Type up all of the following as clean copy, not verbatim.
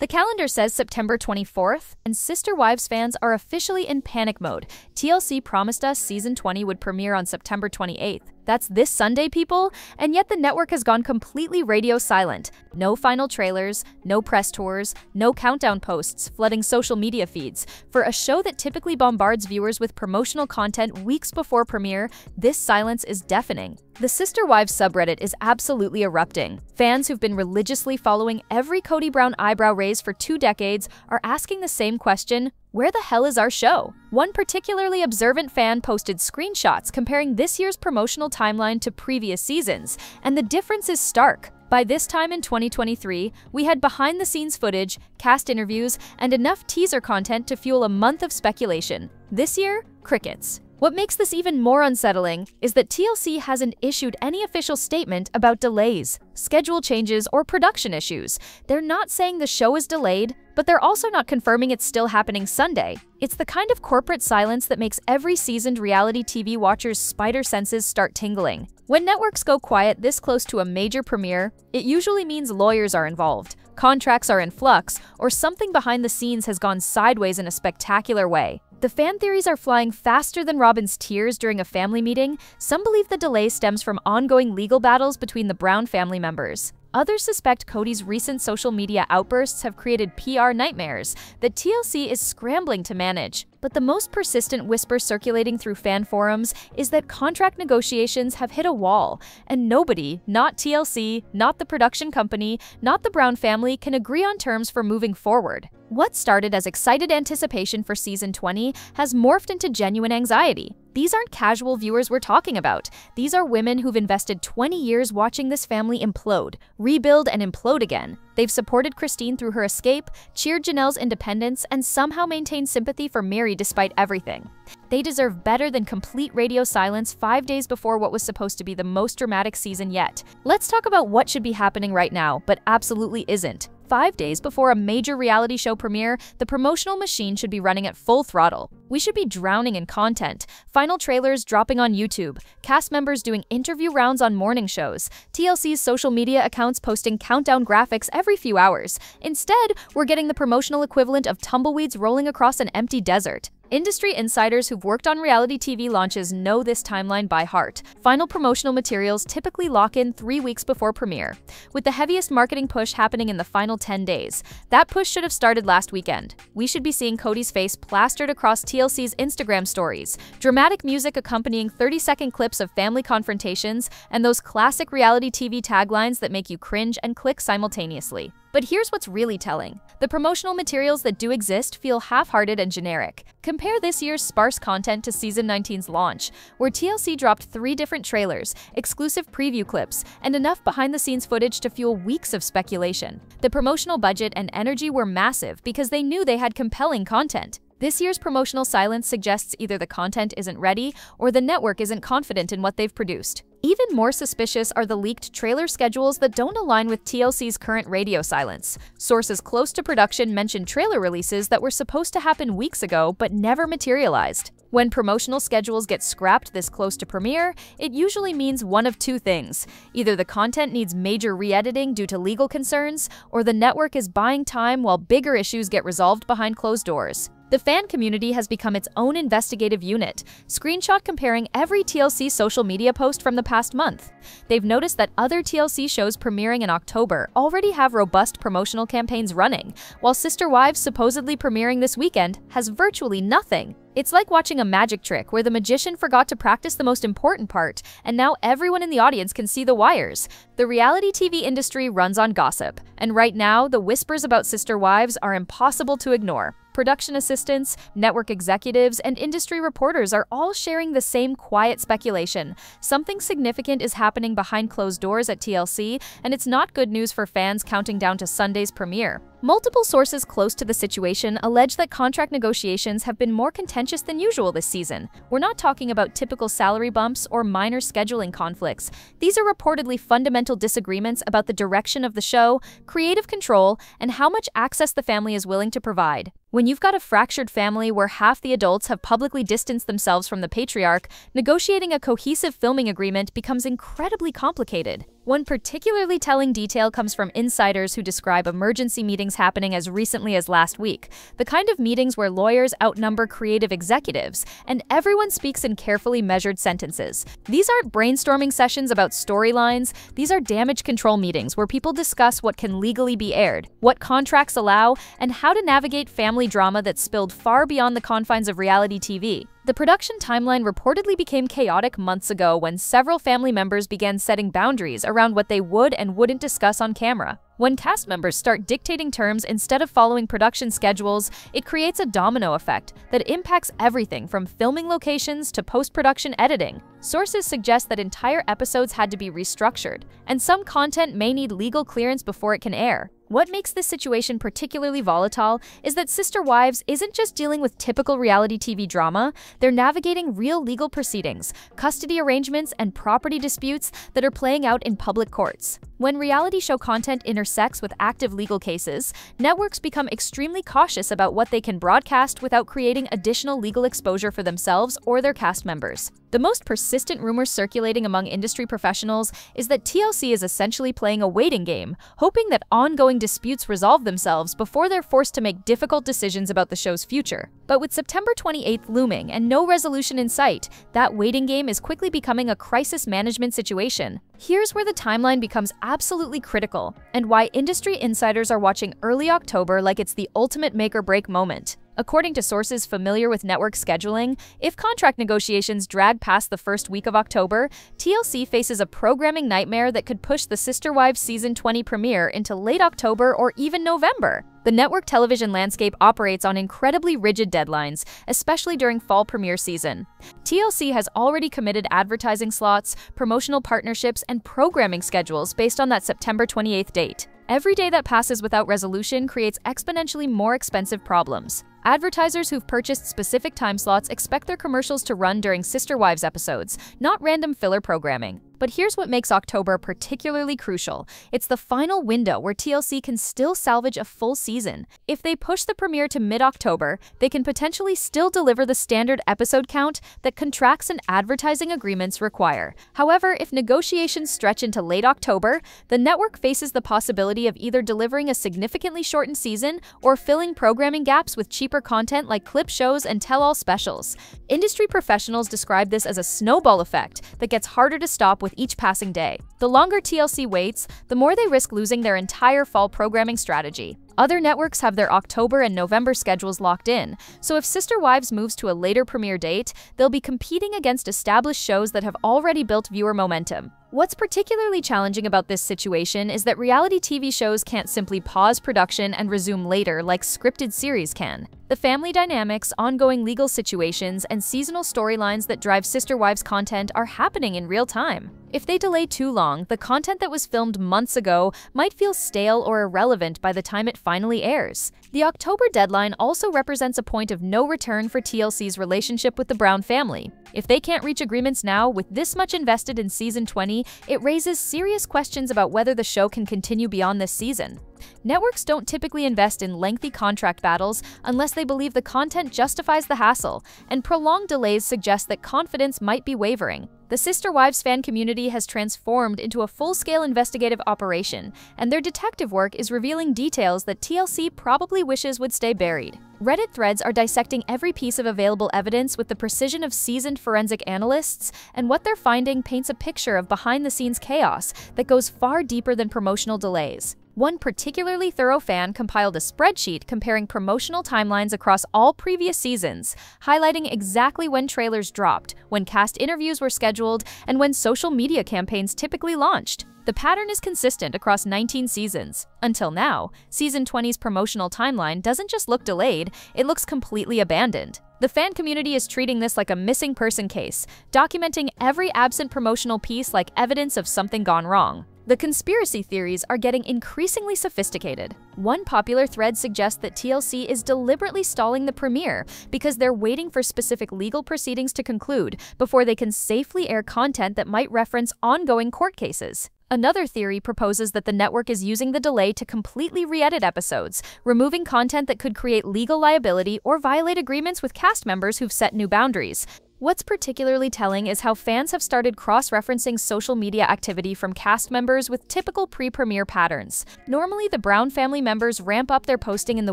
The calendar says September 24th, and Sister Wives fans are officially in panic mode. TLC promised us season 20 would premiere on September 28th. That's this Sunday, people, and yet the network has gone completely radio silent. No final trailers, no press tours, no countdown posts flooding social media feeds. For a show that typically bombards viewers with promotional content weeks before premiere, this silence is deafening. The Sister Wives subreddit is absolutely erupting. Fans who've been religiously following every Kody Brown eyebrow raise for 2 decades are asking the same question: where the hell is our show? One particularly observant fan posted screenshots comparing this year's promotional timeline to previous seasons, and the difference is stark. By this time in 2023, we had behind-the-scenes footage, cast interviews, and enough teaser content to fuel a month of speculation. This year, crickets. What makes this even more unsettling is that TLC hasn't issued any official statement about delays, schedule changes, or production issues. They're not saying the show is delayed, but they're also not confirming it's still happening Sunday. It's the kind of corporate silence that makes every seasoned reality TV watcher's spider senses start tingling. When networks go quiet this close to a major premiere, it usually means lawyers are involved, contracts are in flux, or something behind the scenes has gone sideways in a spectacular way. The fan theories are flying faster than Robin's tears during a family meeting. Some believe the delay stems from ongoing legal battles between the Brown family members. Others suspect Kody's recent social media outbursts have created PR nightmares that TLC is scrambling to manage. But the most persistent whisper circulating through fan forums is that contract negotiations have hit a wall, and nobody, not TLC, not the production company, not the Brown family, can agree on terms for moving forward. What started as excited anticipation for season 20 has morphed into genuine anxiety. These aren't casual viewers we're talking about. These are women who've invested 20 years watching this family implode, rebuild, and implode again. They've supported Christine through her escape, cheered Janelle's independence, and somehow maintained sympathy for Mary despite everything. They deserve better than complete radio silence 5 days before what was supposed to be the most dramatic season yet. Let's talk about what should be happening right now, but absolutely isn't. 5 days before a major reality show premiere, the promotional machine should be running at full throttle. We should be drowning in content, final trailers dropping on YouTube, cast members doing interview rounds on morning shows, TLC's social media accounts posting countdown graphics every few hours. Instead, we're getting the promotional equivalent of tumbleweeds rolling across an empty desert. Industry insiders who've worked on reality TV launches know this timeline by heart. Final promotional materials typically lock in 3 weeks before premiere, with the heaviest marketing push happening in the final 10 days. That push should have started last weekend. We should be seeing Kody's face plastered across TLC's Instagram stories, dramatic music accompanying 30-second clips of family confrontations, and those classic reality TV taglines that make you cringe and click simultaneously. But here's what's really telling. The promotional materials that do exist feel half-hearted and generic. Compare this year's sparse content to season 19's launch, where TLC dropped 3 different trailers, exclusive preview clips, and enough behind-the-scenes footage to fuel weeks of speculation. The promotional budget and energy were massive because they knew they had compelling content. This year's promotional silence suggests either the content isn't ready or the network isn't confident in what they've produced. Even more suspicious are the leaked trailer schedules that don't align with TLC's current radio silence. Sources close to production mentioned trailer releases that were supposed to happen weeks ago but never materialized. When promotional schedules get scrapped this close to premiere, it usually means one of 2 things. Either the content needs major re-editing due to legal concerns, or the network is buying time while bigger issues get resolved behind closed doors. The fan community has become its own investigative unit, screenshot comparing every TLC social media post from the past month. They've noticed that other TLC shows premiering in October already have robust promotional campaigns running, while Sister Wives supposedly premiering this weekend has virtually nothing. It's like watching a magic trick where the magician forgot to practice the most important part, and now everyone in the audience can see the wires. The reality TV industry runs on gossip, and right now, the whispers about Sister Wives are impossible to ignore. Production assistants, network executives, and industry reporters are all sharing the same quiet speculation. Something significant is happening behind closed doors at TLC, and it's not good news for fans counting down to Sunday's premiere. Multiple sources close to the situation allege that contract negotiations have been more contentious than usual this season. We're not talking about typical salary bumps or minor scheduling conflicts. These are reportedly fundamental disagreements about the direction of the show, creative control, and how much access the family is willing to provide. When you've got a fractured family where half the adults have publicly distanced themselves from the patriarch, negotiating a cohesive filming agreement becomes incredibly complicated. One particularly telling detail comes from insiders who describe emergency meetings happening as recently as last week, the kind of meetings where lawyers outnumber creative executives, and everyone speaks in carefully measured sentences. These aren't brainstorming sessions about storylines, these are damage control meetings where people discuss what can legally be aired, what contracts allow, and how to navigate family drama that spilled far beyond the confines of reality TV. The production timeline reportedly became chaotic months ago when several family members began setting boundaries around what they would and wouldn't discuss on camera. When cast members start dictating terms instead of following production schedules, it creates a domino effect that impacts everything from filming locations to post-production editing. Sources suggest that entire episodes had to be restructured, and some content may need legal clearance before it can air. What makes this situation particularly volatile is that Sister Wives isn't just dealing with typical reality TV drama, they're navigating real legal proceedings, custody arrangements, and property disputes that are playing out in public courts. When reality show content intersects with active legal cases, networks become extremely cautious about what they can broadcast without creating additional legal exposure for themselves or their cast members. The most persistent rumor circulating among industry professionals is that TLC is essentially playing a waiting game, hoping that ongoing disputes resolve themselves before they're forced to make difficult decisions about the show's future. But with September 28th looming and no resolution in sight, that waiting game is quickly becoming a crisis management situation. Here's where the timeline becomes absolutely critical, and why industry insiders are watching early October like it's the ultimate make-or-break moment. According to sources familiar with network scheduling, if contract negotiations drag past the first week of October, TLC faces a programming nightmare that could push the Sister Wives Season 20 premiere into late October or even November. The network television landscape operates on incredibly rigid deadlines, especially during fall premiere season. TLC has already committed advertising slots, promotional partnerships, and programming schedules based on that September 28th date. Every day that passes without resolution creates exponentially more expensive problems. Advertisers who've purchased specific time slots expect their commercials to run during Sister Wives episodes, not random filler programming. But here's what makes October particularly crucial. It's the final window where TLC can still salvage a full season. If they push the premiere to mid-October, they can potentially still deliver the standard episode count that contracts and advertising agreements require. However, if negotiations stretch into late October, the network faces the possibility of either delivering a significantly shortened season or filling programming gaps with cheaper content like clip shows and tell-all specials. Industry professionals describe this as a snowball effect that gets harder to stop with each passing day. The longer TLC waits, the more they risk losing their entire fall programming strategy. Other networks have their October and November schedules locked in, so if Sister Wives moves to a later premiere date, they'll be competing against established shows that have already built viewer momentum. What's particularly challenging about this situation is that reality TV shows can't simply pause production and resume later like scripted series can. The family dynamics, ongoing legal situations, and seasonal storylines that drive Sister Wives content are happening in real time. If they delay too long, the content that was filmed months ago might feel stale or irrelevant by the time it finally airs. The October deadline also represents a point of no return for TLC's relationship with the Brown family. If they can't reach agreements now, with this much invested in Season 20, it raises serious questions about whether the show can continue beyond this season. Networks don't typically invest in lengthy contract battles unless they believe the content justifies the hassle, and prolonged delays suggest that confidence might be wavering. The Sister Wives fan community has transformed into a full-scale investigative operation, and their detective work is revealing details that TLC probably wishes would stay buried. Reddit threads are dissecting every piece of available evidence with the precision of seasoned forensic analysts, and what they're finding paints a picture of behind-the-scenes chaos that goes far deeper than promotional delays. One particularly thorough fan compiled a spreadsheet comparing promotional timelines across all previous seasons, highlighting exactly when trailers dropped, when cast interviews were scheduled, and when social media campaigns typically launched. The pattern is consistent across 19 seasons. Until now, Season 20's promotional timeline doesn't just look delayed, it looks completely abandoned. The fan community is treating this like a missing person case, documenting every absent promotional piece like evidence of something gone wrong. The conspiracy theories are getting increasingly sophisticated. One popular thread suggests that TLC is deliberately stalling the premiere because they're waiting for specific legal proceedings to conclude before they can safely air content that might reference ongoing court cases. Another theory proposes that the network is using the delay to completely re-edit episodes, removing content that could create legal liability or violate agreements with cast members who've set new boundaries. What's particularly telling is how fans have started cross-referencing social media activity from cast members with typical pre-premiere patterns. Normally, the Brown family members ramp up their posting in the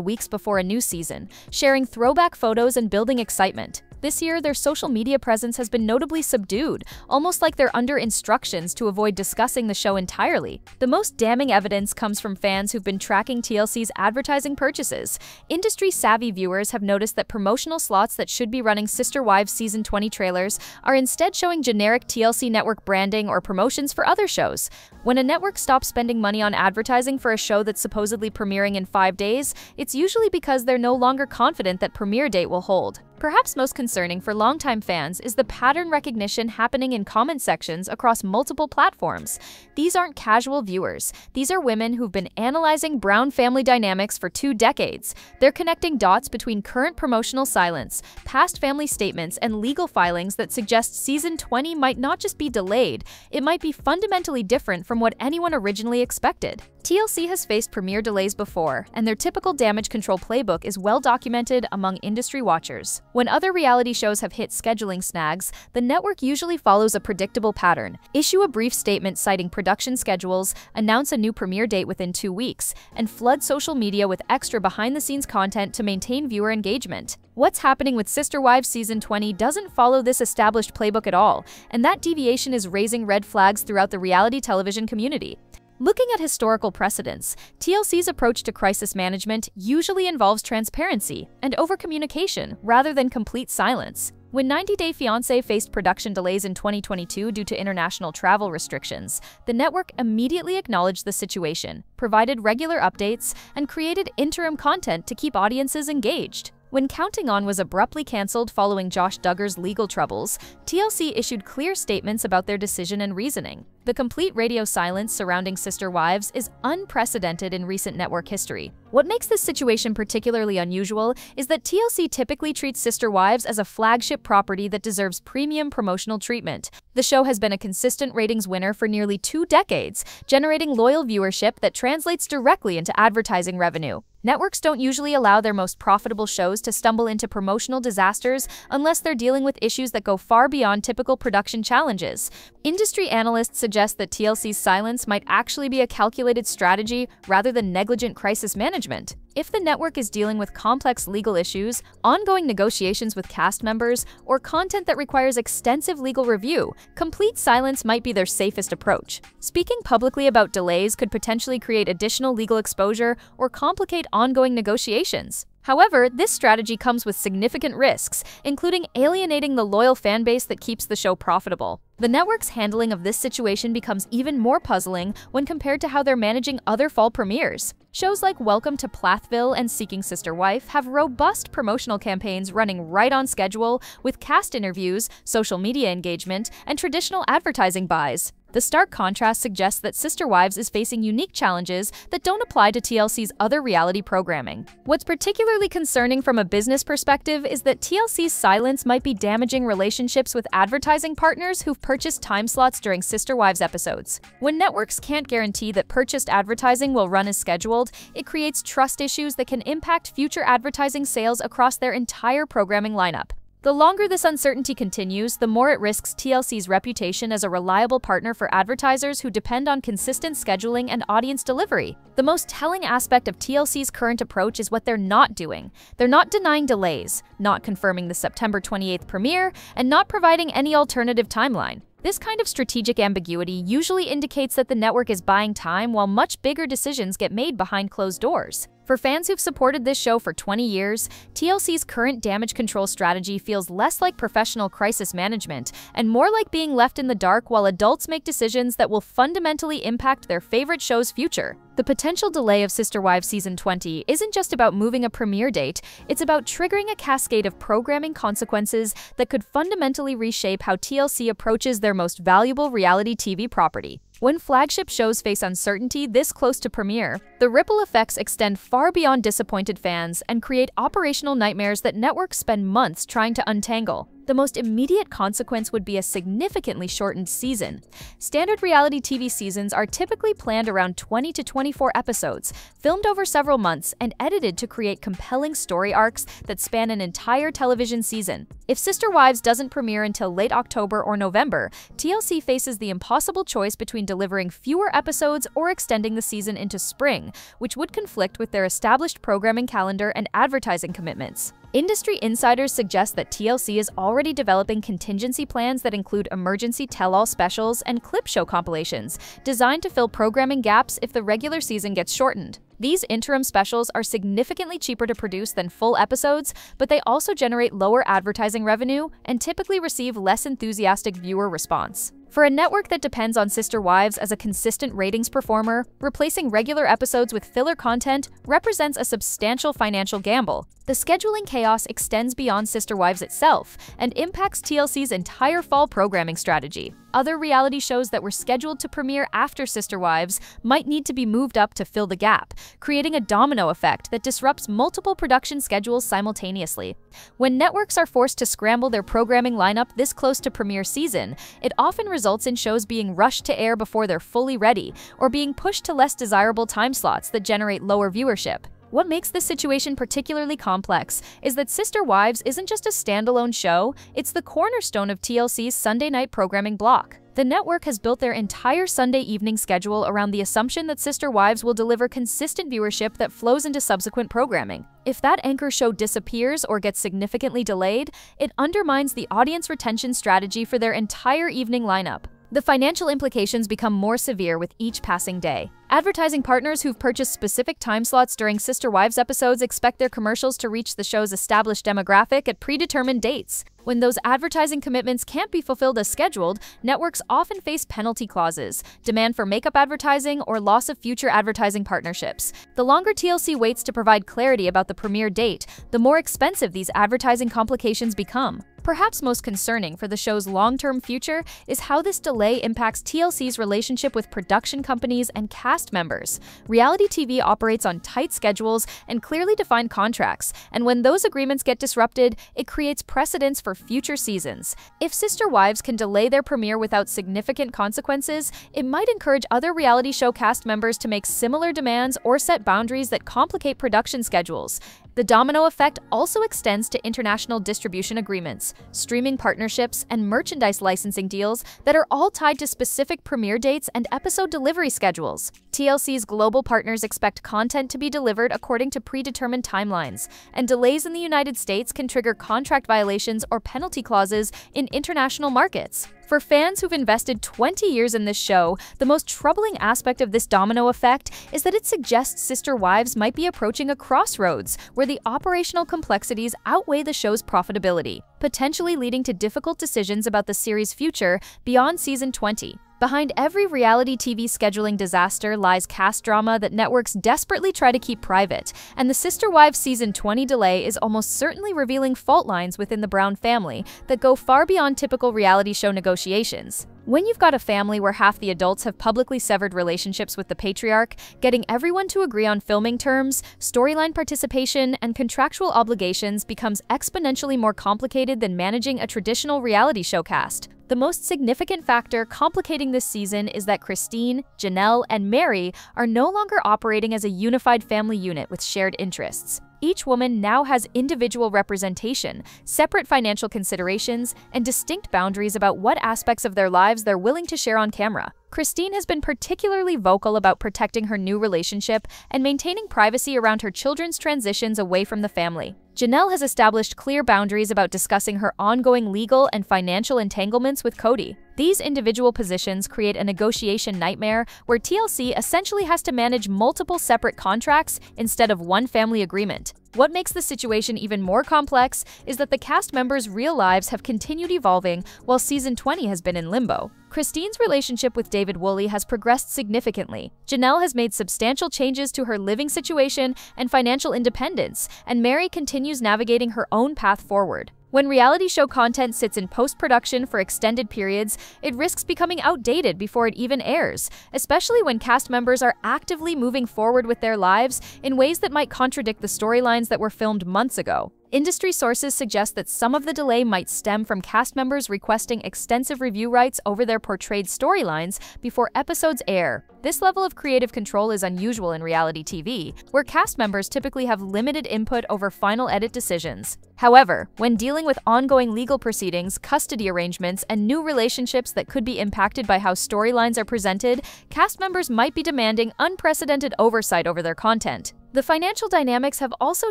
weeks before a new season, sharing throwback photos and building excitement. This year, their social media presence has been notably subdued, almost like they're under instructions to avoid discussing the show entirely. The most damning evidence comes from fans who've been tracking TLC's advertising purchases. Industry-savvy viewers have noticed that promotional slots that should be running Sister Wives Season 20 trailers are instead showing generic TLC network branding or promotions for other shows. When a network stops spending money on advertising for a show that's supposedly premiering in 5 days, it's usually because they're no longer confident that premiere date will hold. Perhaps most concerning for longtime fans is the pattern recognition happening in comment sections across multiple platforms. These aren't casual viewers. These are women who've been analyzing Brown family dynamics for 2 decades. They're connecting dots between current promotional silence, past family statements, and legal filings that suggest Season 20 might not just be delayed, it might be fundamentally different from what anyone originally expected. TLC has faced premiere delays before, and their typical damage control playbook is well documented among industry watchers. When other reality shows have hit scheduling snags, the network usually follows a predictable pattern: issue a brief statement citing production schedules, announce a new premiere date within 2 weeks, and flood social media with extra behind-the-scenes content to maintain viewer engagement. What's happening with Sister Wives Season 20 doesn't follow this established playbook at all, and that deviation is raising red flags throughout the reality television community. Looking at historical precedents, TLC's approach to crisis management usually involves transparency and over-communication rather than complete silence. When 90 Day Fiancé faced production delays in 2022 due to international travel restrictions, the network immediately acknowledged the situation, provided regular updates, and created interim content to keep audiences engaged. When Counting On was abruptly cancelled following Josh Duggar's legal troubles, TLC issued clear statements about their decision and reasoning. The complete radio silence surrounding Sister Wives is unprecedented in recent network history. What makes this situation particularly unusual is that TLC typically treats Sister Wives as a flagship property that deserves premium promotional treatment. The show has been a consistent ratings winner for nearly 2 decades, generating loyal viewership that translates directly into advertising revenue. Networks don't usually allow their most profitable shows to stumble into promotional disasters unless they're dealing with issues that go far beyond typical production challenges. Industry analysts suggest that TLC's silence might actually be a calculated strategy rather than negligent crisis management. If the network is dealing with complex legal issues, ongoing negotiations with cast members, or content that requires extensive legal review, complete silence might be their safest approach. Speaking publicly about delays could potentially create additional legal exposure or complicate ongoing negotiations. However, this strategy comes with significant risks, including alienating the loyal fanbase that keeps the show profitable. The network's handling of this situation becomes even more puzzling when compared to how they're managing other fall premieres. Shows like Welcome to Plathville and Seeking Sister Wife have robust promotional campaigns running right on schedule, with cast interviews, social media engagement, and traditional advertising buys. The stark contrast suggests that Sister Wives is facing unique challenges that don't apply to TLC's other reality programming. What's particularly concerning from a business perspective is that TLC's silence might be damaging relationships with advertising partners who've purchased time slots during Sister Wives episodes. When networks can't guarantee that purchased advertising will run as scheduled, it creates trust issues that can impact future advertising sales across their entire programming lineup. The longer this uncertainty continues, the more it risks TLC's reputation as a reliable partner for advertisers who depend on consistent scheduling and audience delivery. The most telling aspect of TLC's current approach is what they're not doing. They're not denying delays, not confirming the September 28th premiere, and not providing any alternative timeline. This kind of strategic ambiguity usually indicates that the network is buying time while much bigger decisions get made behind closed doors. For fans who've supported this show for 20 years, TLC's current damage control strategy feels less like professional crisis management and more like being left in the dark while adults make decisions that will fundamentally impact their favorite show's future. The potential delay of Sister Wives Season 20 isn't just about moving a premiere date, it's about triggering a cascade of programming consequences that could fundamentally reshape how TLC approaches their most valuable reality TV property. When flagship shows face uncertainty this close to premiere, the ripple effects extend far beyond disappointed fans and create operational nightmares that networks spend months trying to untangle. The most immediate consequence would be a significantly shortened season. Standard reality TV seasons are typically planned around 20 to 24 episodes, filmed over several months and edited to create compelling story arcs that span an entire television season. If Sister Wives doesn't premiere until late October or November, TLC faces the impossible choice between delivering fewer episodes or extending the season into spring, which would conflict with their established programming calendar and advertising commitments. Industry insiders suggest that TLC is already developing contingency plans that include emergency tell-all specials and clip show compilations, designed to fill programming gaps if the regular season gets shortened. These interim specials are significantly cheaper to produce than full episodes, but they also generate lower advertising revenue and typically receive less enthusiastic viewer response. For a network that depends on Sister Wives as a consistent ratings performer, replacing regular episodes with filler content represents a substantial financial gamble. The scheduling chaos extends beyond Sister Wives itself and impacts TLC's entire fall programming strategy. Other reality shows that were scheduled to premiere after Sister Wives might need to be moved up to fill the gap, creating a domino effect that disrupts multiple production schedules simultaneously. When networks are forced to scramble their programming lineup this close to premiere season, it often results in shows being rushed to air before they're fully ready, or being pushed to less desirable time slots that generate lower viewership. What makes this situation particularly complex is that Sister Wives isn't just a standalone show, it's the cornerstone of TLC's Sunday night programming block. The network has built their entire Sunday evening schedule around the assumption that Sister Wives will deliver consistent viewership that flows into subsequent programming. If that anchor show disappears or gets significantly delayed, it undermines the audience retention strategy for their entire evening lineup. The financial implications become more severe with each passing day. Advertising partners who've purchased specific time slots during Sister Wives episodes expect their commercials to reach the show's established demographic at predetermined dates. When those advertising commitments can't be fulfilled as scheduled, networks often face penalty clauses, demand for makeup advertising, or loss of future advertising partnerships. The longer TLC waits to provide clarity about the premiere date, the more expensive these advertising complications become. Perhaps most concerning for the show's long-term future is how this delay impacts TLC's relationship with production companies and cast members. Reality TV operates on tight schedules and clearly defined contracts, and when those agreements get disrupted, it creates precedents for future seasons. If Sister Wives can delay their premiere without significant consequences, it might encourage other reality show cast members to make similar demands or set boundaries that complicate production schedules. The domino effect also extends to international distribution agreements, streaming partnerships, and merchandise licensing deals that are all tied to specific premiere dates and episode delivery schedules. TLC's global partners expect content to be delivered according to predetermined timelines, and delays in the United States can trigger contract violations or penalty clauses in international markets. For fans who've invested 20 years in this show, the most troubling aspect of this domino effect is that it suggests Sister Wives might be approaching a crossroads where the operational complexities outweigh the show's profitability, potentially leading to difficult decisions about the series' future beyond season 20. Behind every reality TV scheduling disaster lies cast drama that networks desperately try to keep private, and the Sister Wives season 20 delay is almost certainly revealing fault lines within the Brown family that go far beyond typical reality show negotiations. When you've got a family where half the adults have publicly severed relationships with the patriarch, getting everyone to agree on filming terms, storyline participation, and contractual obligations becomes exponentially more complicated than managing a traditional reality show cast. The most significant factor complicating this season is that Christine, Janelle, and Mary are no longer operating as a unified family unit with shared interests. Each woman now has individual representation, separate financial considerations, and distinct boundaries about what aspects of their lives they're willing to share on camera. Christine has been particularly vocal about protecting her new relationship and maintaining privacy around her children's transitions away from the family. Janelle has established clear boundaries about discussing her ongoing legal and financial entanglements with Kody. These individual positions create a negotiation nightmare where TLC essentially has to manage multiple separate contracts instead of one family agreement. What makes the situation even more complex is that the cast members' real lives have continued evolving while season 20 has been in limbo. Christine's relationship with David Woolley has progressed significantly. Janelle has made substantial changes to her living situation and financial independence, and Mary continues navigating her own path forward. When reality show content sits in post-production for extended periods, it risks becoming outdated before it even airs, especially when cast members are actively moving forward with their lives in ways that might contradict the storylines that were filmed months ago. Industry sources suggest that some of the delay might stem from cast members requesting extensive review rights over their portrayed storylines before episodes air. This level of creative control is unusual in reality TV, where cast members typically have limited input over final edit decisions. However, when dealing with ongoing legal proceedings, custody arrangements, and new relationships that could be impacted by how storylines are presented, cast members might be demanding unprecedented oversight over their content. The financial dynamics have also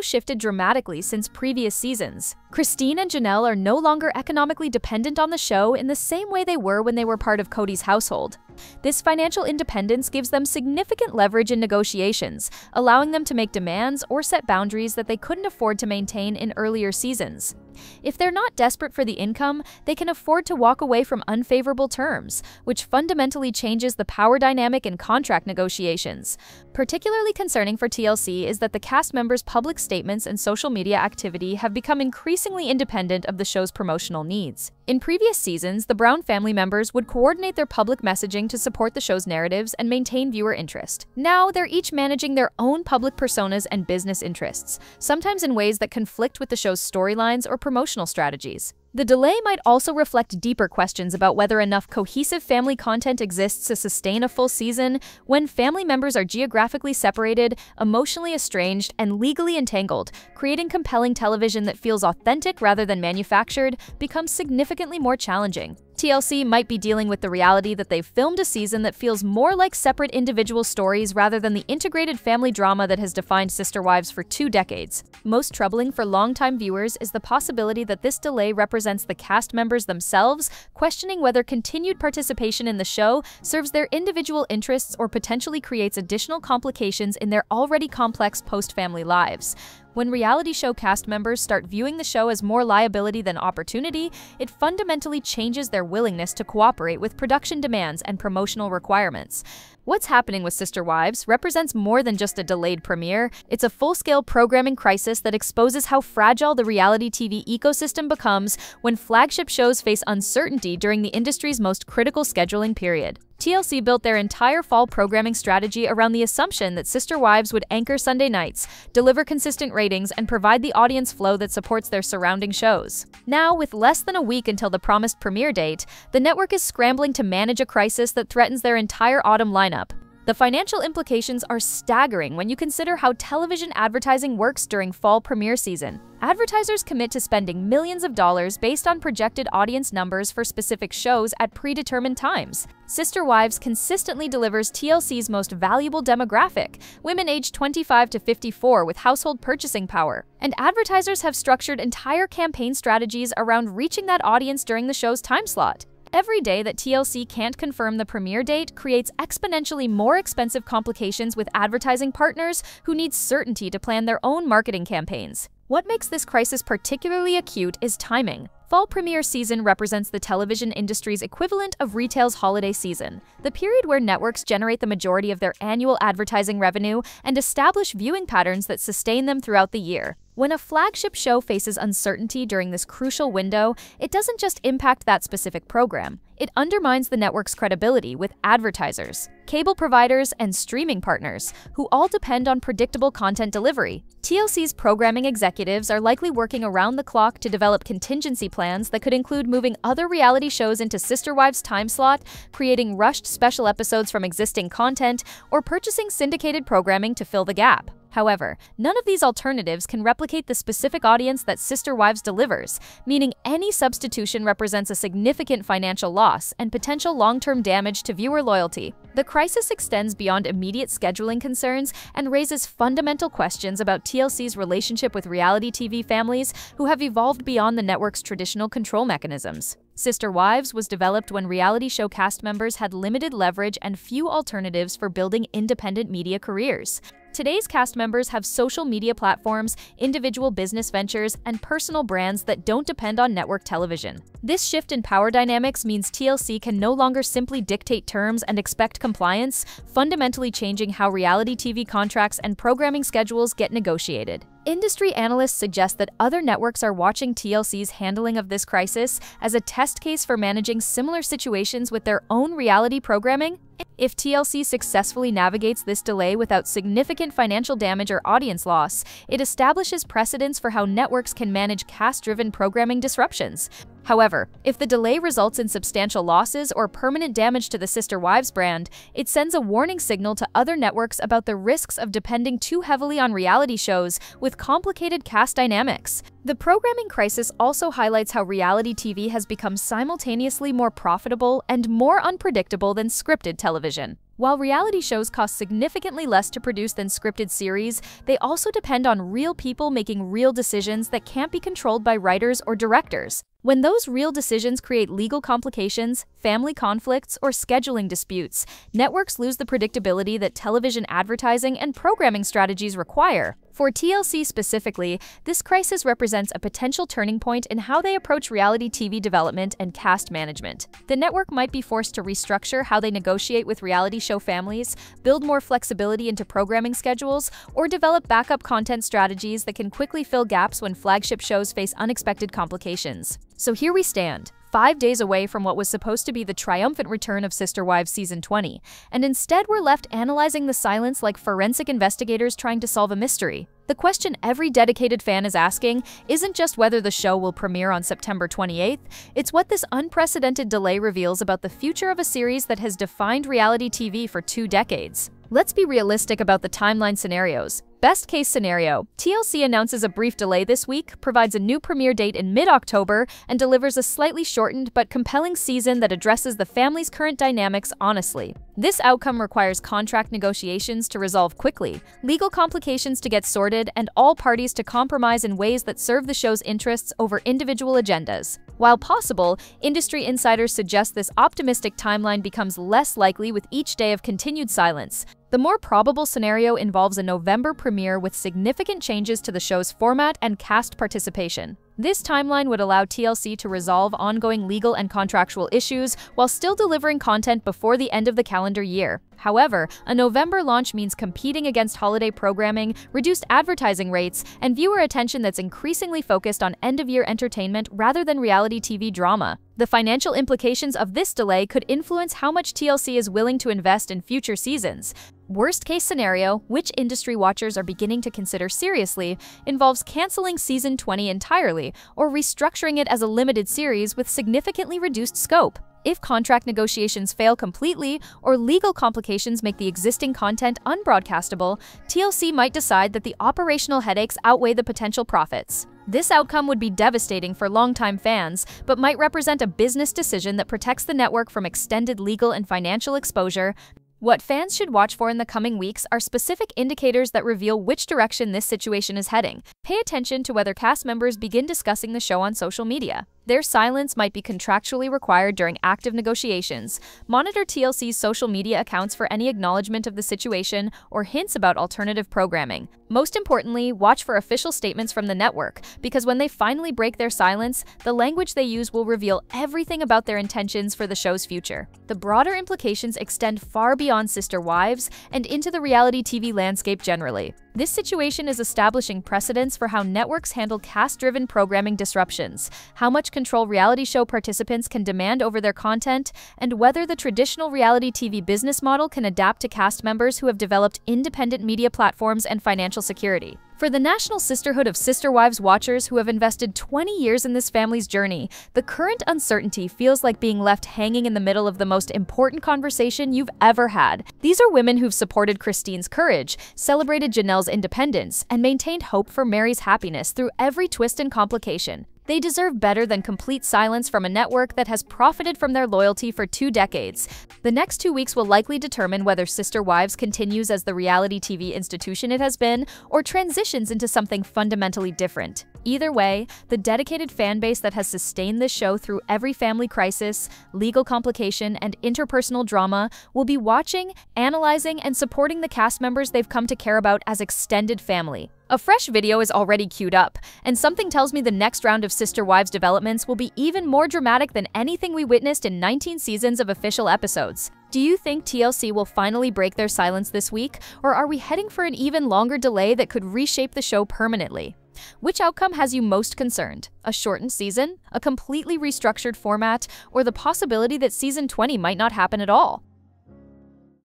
shifted dramatically since previous seasons. Christine and Janelle are no longer economically dependent on the show in the same way they were when they were part of Kody's household. This financial independence gives them significant leverage in negotiations, allowing them to make demands or set boundaries that they couldn't afford to maintain in earlier seasons. If they're not desperate for the income, they can afford to walk away from unfavorable terms, which fundamentally changes the power dynamic in contract negotiations. Particularly concerning for TLC is that the cast members' public statements and social media activity have become increasingly independent of the show's promotional needs. In previous seasons, the Brown family members would coordinate their public messaging to support the show's narratives and maintain viewer interest. Now, they're each managing their own public personas and business interests, sometimes in ways that conflict with the show's storylines or promotional strategies. The delay might also reflect deeper questions about whether enough cohesive family content exists to sustain a full season when family members are geographically separated, emotionally estranged, and legally entangled. Creating compelling television that feels authentic rather than manufactured becomes significantly more challenging. TLC might be dealing with the reality that they've filmed a season that feels more like separate individual stories rather than the integrated family drama that has defined Sister Wives for 2 decades. Most troubling for longtime viewers is the possibility that this delay represents the cast members themselves, questioning whether continued participation in the show serves their individual interests or potentially creates additional complications in their already complex post-family lives. When reality show cast members start viewing the show as more liability than opportunity, it fundamentally changes their willingness to cooperate with production demands and promotional requirements. What's happening with Sister Wives represents more than just a delayed premiere. It's a full-scale programming crisis that exposes how fragile the reality TV ecosystem becomes when flagship shows face uncertainty during the industry's most critical scheduling period. TLC built their entire fall programming strategy around the assumption that Sister Wives would anchor Sunday nights, deliver consistent ratings, and provide the audience flow that supports their surrounding shows. Now, with less than a week until the promised premiere date, the network is scrambling to manage a crisis that threatens their entire autumn lineup. The financial implications are staggering when you consider how television advertising works during fall premiere season. Advertisers commit to spending millions of dollars based on projected audience numbers for specific shows at predetermined times. Sister Wives consistently delivers TLC's most valuable demographic, women aged 25 to 54 with household purchasing power. And advertisers have structured entire campaign strategies around reaching that audience during the show's time slot. Every day that TLC can't confirm the premiere date creates exponentially more expensive complications with advertising partners who need certainty to plan their own marketing campaigns. What makes this crisis particularly acute is timing. Fall premiere season represents the television industry's equivalent of retail's holiday season, the period where networks generate the majority of their annual advertising revenue and establish viewing patterns that sustain them throughout the year. When a flagship show faces uncertainty during this crucial window, it doesn't just impact that specific program. It undermines the network's credibility with advertisers, cable providers, and streaming partners, who all depend on predictable content delivery. TLC's programming executives are likely working around the clock to develop contingency plans that could include moving other reality shows into Sister Wives' time slot, creating rushed special episodes from existing content, or purchasing syndicated programming to fill the gap. However, none of these alternatives can replicate the specific audience that Sister Wives delivers, meaning any substitution represents a significant financial loss and potential long-term damage to viewer loyalty. The crisis extends beyond immediate scheduling concerns and raises fundamental questions about TLC's relationship with reality TV families who have evolved beyond the network's traditional control mechanisms. Sister Wives was developed when reality show cast members had limited leverage and few alternatives for building independent media careers. Today's cast members have social media platforms, individual business ventures, and personal brands that don't depend on network television. This shift in power dynamics means TLC can no longer simply dictate terms and expect compliance, fundamentally changing how reality TV contracts and programming schedules get negotiated. industry analysts suggest that other networks are watching TLC's handling of this crisis as a test case for managing similar situations with their own reality programming. If TLC successfully navigates this delay without significant financial damage or audience loss, it establishes precedents for how networks can manage cast-driven programming disruptions. However, if the delay results in substantial losses or permanent damage to the Sister Wives brand, it sends a warning signal to other networks about the risks of depending too heavily on reality shows with complicated cast dynamics. The programming crisis also highlights how reality TV has become simultaneously more profitable and more unpredictable than scripted television. While reality shows cost significantly less to produce than scripted series, they also depend on real people making real decisions that can't be controlled by writers or directors. When those real decisions create legal complications, family conflicts, or scheduling disputes, networks lose the predictability that television advertising and programming strategies require. For TLC specifically, this crisis represents a potential turning point in how they approach reality TV development and cast management. The network might be forced to restructure how they negotiate with reality show families, build more flexibility into programming schedules, or develop backup content strategies that can quickly fill gaps when flagship shows face unexpected complications. So here we stand, 5 days away from what was supposed to be the triumphant return of Sister Wives Season 20, and instead we're left analyzing the silence like forensic investigators trying to solve a mystery. The question every dedicated fan is asking isn't just whether the show will premiere on September 28th, it's what this unprecedented delay reveals about the future of a series that has defined reality TV for 2 decades. Let's be realistic about the timeline scenarios. Best case scenario, TLC announces a brief delay this week, provides a new premiere date in mid-October, and delivers a slightly shortened but compelling season that addresses the family's current dynamics honestly. This outcome requires contract negotiations to resolve quickly, legal complications to get sorted, and all parties to compromise in ways that serve the show's interests over individual agendas. While possible, industry insiders suggest this optimistic timeline becomes less likely with each day of continued silence. The more probable scenario involves a November premiere with significant changes to the show's format and cast participation. This timeline would allow TLC to resolve ongoing legal and contractual issues while still delivering content before the end of the calendar year. However, a November launch means competing against holiday programming, reduced advertising rates, and viewer attention that's increasingly focused on end-of-year entertainment rather than reality TV drama. The financial implications of this delay could influence how much TLC is willing to invest in future seasons. Worst-case scenario, which industry watchers are beginning to consider seriously, involves canceling Season 20 entirely or restructuring it as a limited series with significantly reduced scope. If contract negotiations fail completely or legal complications make the existing content unbroadcastable, TLC might decide that the operational headaches outweigh the potential profits. This outcome would be devastating for longtime fans, but might represent a business decision that protects the network from extended legal and financial exposure. What fans should watch for in the coming weeks are specific indicators that reveal which direction this situation is heading. Pay attention to whether cast members begin discussing the show on social media. Their silence might be contractually required during active negotiations. Monitor TLC's social media accounts for any acknowledgement of the situation or hints about alternative programming. Most importantly, watch for official statements from the network, because when they finally break their silence, the language they use will reveal everything about their intentions for the show's future. The broader implications extend far beyond Sister Wives and into the reality TV landscape generally. This situation is establishing precedents for how networks handle cast-driven programming disruptions, how much control reality show participants can demand over their content, and whether the traditional reality TV business model can adapt to cast members who have developed independent media platforms and financial security. For the National Sisterhood of Sister Wives watchers who have invested 20 years in this family's journey, the current uncertainty feels like being left hanging in the middle of the most important conversation you've ever had. These are women who've supported Christine's courage, celebrated Janelle's independence, and maintained hope for Mary's happiness through every twist and complication. They deserve better than complete silence from a network that has profited from their loyalty for 2 decades. The next 2 weeks will likely determine whether Sister Wives continues as the reality TV institution it has been or transitions into something fundamentally different. Either way, the dedicated fan base that has sustained this show through every family crisis, legal complication, and interpersonal drama will be watching, analyzing, and supporting the cast members they've come to care about as extended family. A fresh video is already queued up, and something tells me the next round of Sister Wives developments will be even more dramatic than anything we witnessed in 19 seasons of official episodes. Do you think TLC will finally break their silence this week, or are we heading for an even longer delay that could reshape the show permanently? Which outcome has you most concerned? A shortened season, a completely restructured format, or the possibility that season 20 might not happen at all?